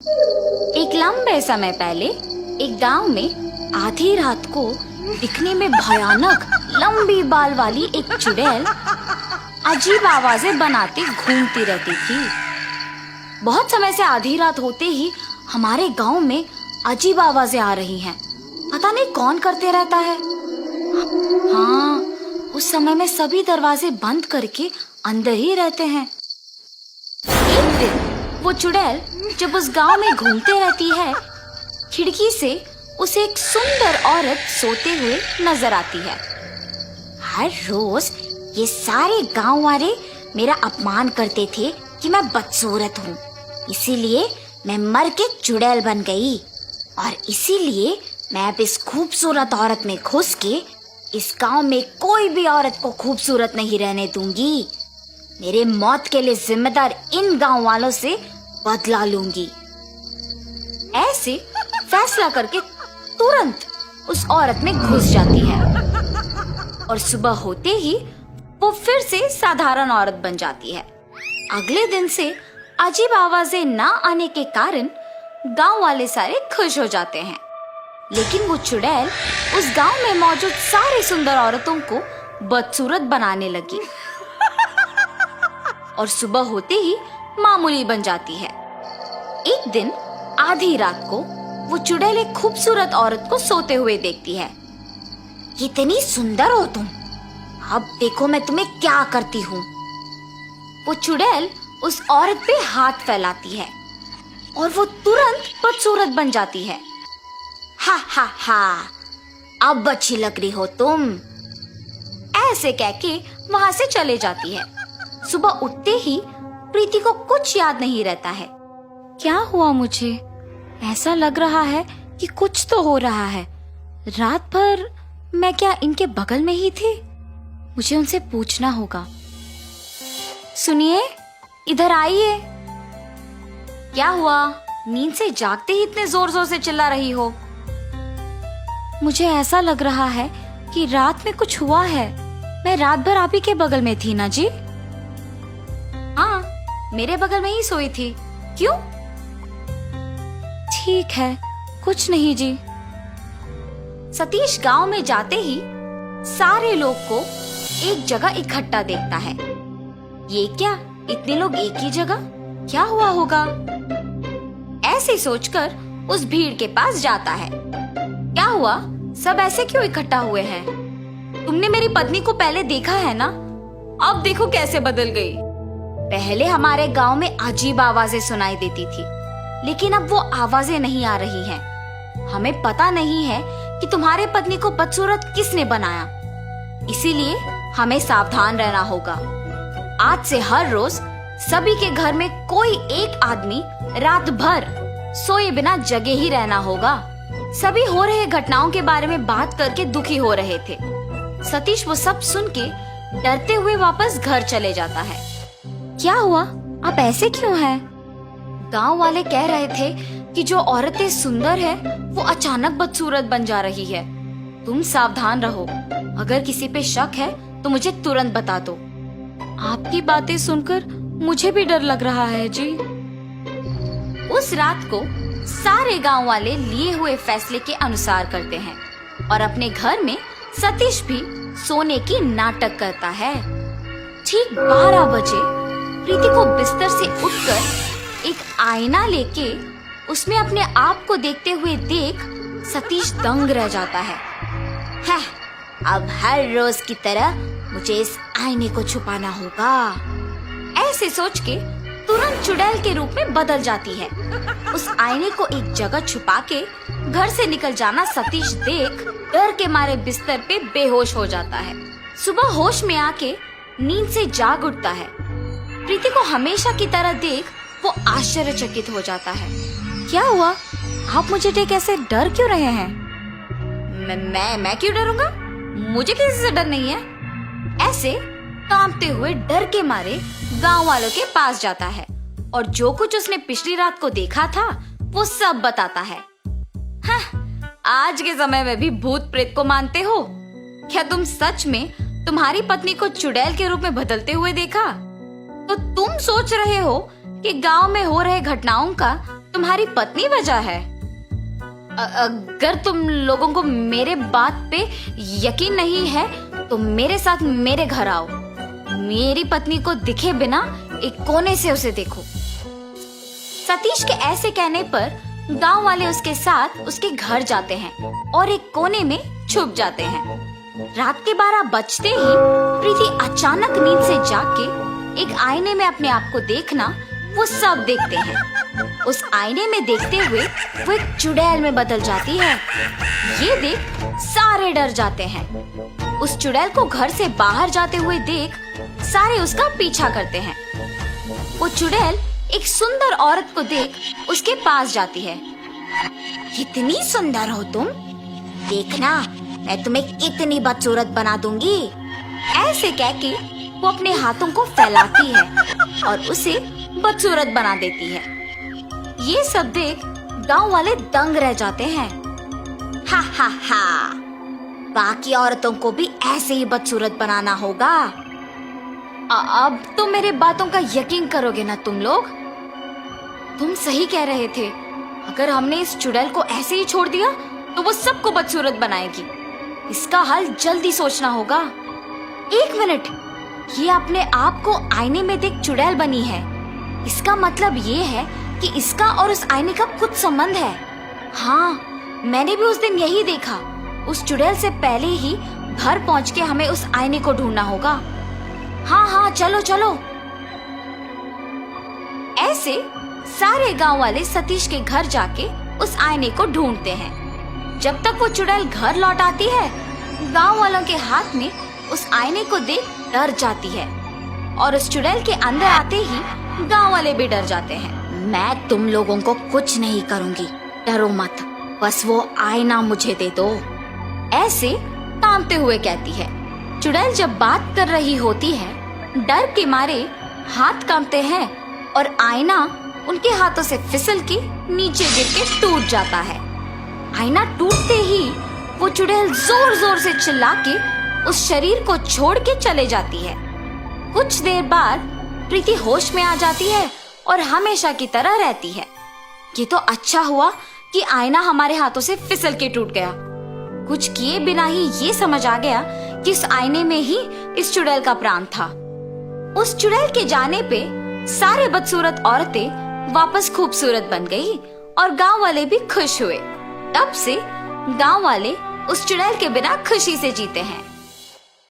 एक लंबे समय पहले एक गांव में आधी रात को दिखने में भयानक लंबी बाल वाली एक चुड़ैल अजीब आवाजें बनाते घूमती रहती थी। बहुत समय से आधी रात होते ही हमारे गांव में अजीब आवाजें आ रही हैं। पता नहीं कौन करते रहता है। हाँ, उस समय में सभी दरवाजे बंद करके अंदर ही रहते हैं। एक दिन वो चुड़ैल जब उस गांव में घूमते रहती है, खिड़की से उसे एक सुंदर औरत सोते हुए नजर आती है। हर रोज ये सारे गांव वाले मेरा अपमान करते थे कि मैं बदसूरत हूँ, इसीलिए मैं मर के चुड़ैल बन गई और इसीलिए मैं अब इस खूबसूरत औरत में घुस के इस गांव में कोई भी औरत को खूबसूरत नहीं रहने दूंगी। मेरे मौत के लिए जिम्मेदार इन गांव वालों से बदला लूंगी। ऐसे फैसला करके तुरंत उस औरत में घुस जाती है और सुबह होते ही वो फिर से साधारण औरत बन जाती है। अगले दिन से अजीब आवाजें ना आने के कारण गांव वाले सारे खुश हो जाते हैं। लेकिन वो चुड़ैल उस गांव में मौजूद सारी सुंदर औरतों को बदसूरत बनाने लगी और सुबह होते ही मामूली बन जाती है। एक दिन आधी रात को वो चुड़ैल एक खूबसूरत औरत को सोते हुए देखती है। कितनी सुंदर हो तुम, अब देखो मैं तुम्हें क्या करती हूँ। वो चुड़ैल उस औरत पे हाथ फैलाती है और वो तुरंत बदसूरत बन जाती है। हा हा हा, अब अच्छी लग रही हो तुम, ऐसे कह के वहां से चले जाती है। सुबह उठते ही प्रीति को कुछ याद नहीं रहता है। क्या हुआ मुझे? ऐसा लग रहा है कि कुछ तो हो रहा है। रात भर मैं क्या इनके बगल में ही थी? मुझे उनसे पूछना होगा। सुनिए, इधर आइए। क्या हुआ? नींद से जागते ही इतने जोर जोर से चिल्ला रही हो? मुझे ऐसा लग रहा है कि रात में कुछ हुआ है। मैं रात भर आप ही के बगल में थी ना जी? हाँ, मेरे बगल में ही सोई थी। क्यों? ठीक है, कुछ नहीं जी। सतीश गांव में जाते ही सारे लोग को एक जगह इकट्ठा देखता है। ये क्या, इतने लोग एक ही जगह? क्या हुआ होगा? ऐसे सोचकर उस भीड़ के पास जाता है। क्या हुआ? सब ऐसे क्यों इकट्ठा हुए हैं? तुमने मेरी पत्नी को पहले देखा है ना? अब देखो कैसे बदल गई। पहले हमारे गांव में अजीब आवाजें सुनाई देती थी, लेकिन अब वो आवाजें नहीं आ रही हैं। हमें पता नहीं है कि तुम्हारे पत्नी को बदसूरत किसने बनाया, इसीलिए हमें सावधान रहना होगा। आज से हर रोज सभी के घर में कोई एक आदमी रात भर सोए बिना जगे ही रहना होगा। सभी हो रहे घटनाओं के बारे में बात करके दुखी हो रहे थे। सतीश वो सब सुन के डरते हुए वापस घर चले जाता है। क्या हुआ? आप ऐसे क्यों हैं? गांव वाले कह रहे थे कि जो औरतें सुंदर है वो अचानक बदसूरत बन जा रही है। तुम सावधान रहो। अगर किसी पे शक है तो मुझे तुरंत बता दो। आपकी बातें सुनकर मुझे भी डर लग रहा है जी। उस रात को सारे गांव वाले लिए हुए फैसले के अनुसार करते हैं और अपने घर में सतीश भी सोने की नाटक करता है। ठीक 12 बजे प्रीति को बिस्तर से उठकर एक आईना लेके उसमें अपने आप को देखते हुए देख सतीश दंग रह जाता है। अब हर रोज की तरह मुझे इस आईने को छुपाना होगा। ऐसे सोच के तुरंत चुड़ैल के रूप में बदल जाती है। उस आईने को एक जगह छुपा के घर से निकल जाना सतीश देख डर के मारे बिस्तर पे बेहोश हो जाता है। सुबह होश में आके नींद से जाग उठता है। प्रीति को हमेशा की तरह देख वो आश्चर्यचकित हो जाता है। क्या हुआ? आप मुझे देख ऐसे डर क्यों रहे हैं? मैं क्यों डरूंगा? मुझे किसी से डर नहीं है। ऐसे कांपते हुए डर के मारे गांव वालों के पास जाता है और जो कुछ उसने पिछली रात को देखा था वो सब बताता है। आज के समय में भी भूत प्रेत को मानते हो? क्या तुम सच में तुम्हारी पत्नी को चुड़ैल के रूप में बदलते हुए देखा? तो तुम सोच रहे हो कि गांव में हो रहे घटनाओं का तुम्हारी पत्नी वजह है। अगर तुम लोगों को मेरे बात पे यकीन नहीं है तो मेरे साथ मेरे घर आओ। मेरी पत्नी को दिखे बिना एक कोने से उसे देखो। सतीश के ऐसे कहने पर गांव वाले उसके साथ उसके घर जाते हैं और एक कोने में छुप जाते हैं। रात के 12 बजते ही प्रीति अचानक नींद से जाग के एक आईने में अपने आप को देखना वो सब देखते हैं। उस आईने में देखते हुए वो एक चुड़ैल में बदल जाती है। ये देख सारे डर जाते हैं। उस चुड़ैल को घर से बाहर जाते हुए देख सारे उसका पीछा करते हैं। वो चुड़ैल एक सुंदर औरत को देख उसके पास जाती है। कितनी सुंदर हो तुम, देखना मैं तुम्हें कितनी बदसूरत बना दूंगी। ऐसे कह के वो अपने हाथों को फैलाती है और उसे बदसूरत बना देती है। ये सब देख गांव वाले दंग रह जाते हैं। हा हा हा, बाकी औरतों को भी ऐसे ही बदसूरत बनाना होगा। अब तो मेरे बातों का यकीन करोगे ना तुम लोग? तुम सही कह रहे थे। अगर हमने इस चुड़ैल को ऐसे ही छोड़ दिया तो वो सबको बदसूरत बनाएगी। इसका हल जल्दी सोचना होगा। 1 मिनट, ये अपने आप को आईने में देख चुड़ैल बनी है। इसका मतलब ये है कि इसका और उस आईने का कुछ संबंध है। हाँ, मैंने भी उस दिन यही देखा। उस चुड़ैल से पहले ही घर पहुंच के हमें उस आईने को ढूंढना होगा। हाँ हाँ, चलो चलो। ऐसे सारे गांव वाले सतीश के घर जाके उस आईने को ढूंढते हैं। जब तक वो चुड़ैल घर लौट आती है, गांव वालों के हाथ में उस आईने को देख डर जाती है और उस चुड़ैल के अंदर आते ही गांव वाले भी डर जाते हैं। मैं तुम लोगों को कुछ नहीं करूंगी, डरो मत, बस वो आईना मुझे दे दो, ऐसे कांपते हुए कहती है। चुड़ैल जब बात कर रही होती है, डर के मारे हाथ कांपते हैं और आईना उनके हाथों से फिसल के नीचे गिर के टूट जाता है। आईना टूटते ही वो चुड़ैल जोर जोर से चिल्ला के उस शरीर को छोड़ के चले जाती है। कुछ देर बाद प्रीति होश में आ जाती है और हमेशा की तरह रहती है। ये तो अच्छा हुआ कि आईना हमारे हाथों से फिसल के टूट गया। कुछ किए बिना ही ये समझ आ गया कि इस आईने में ही इस चुड़ैल का प्राण था। उस चुड़ैल के जाने पे सारे बदसूरत औरतें वापस खूबसूरत बन गई और गांव वाले भी खुश हुए। तब से गांव वाले उस चुड़ैल के बिना खुशी से जीते हैं।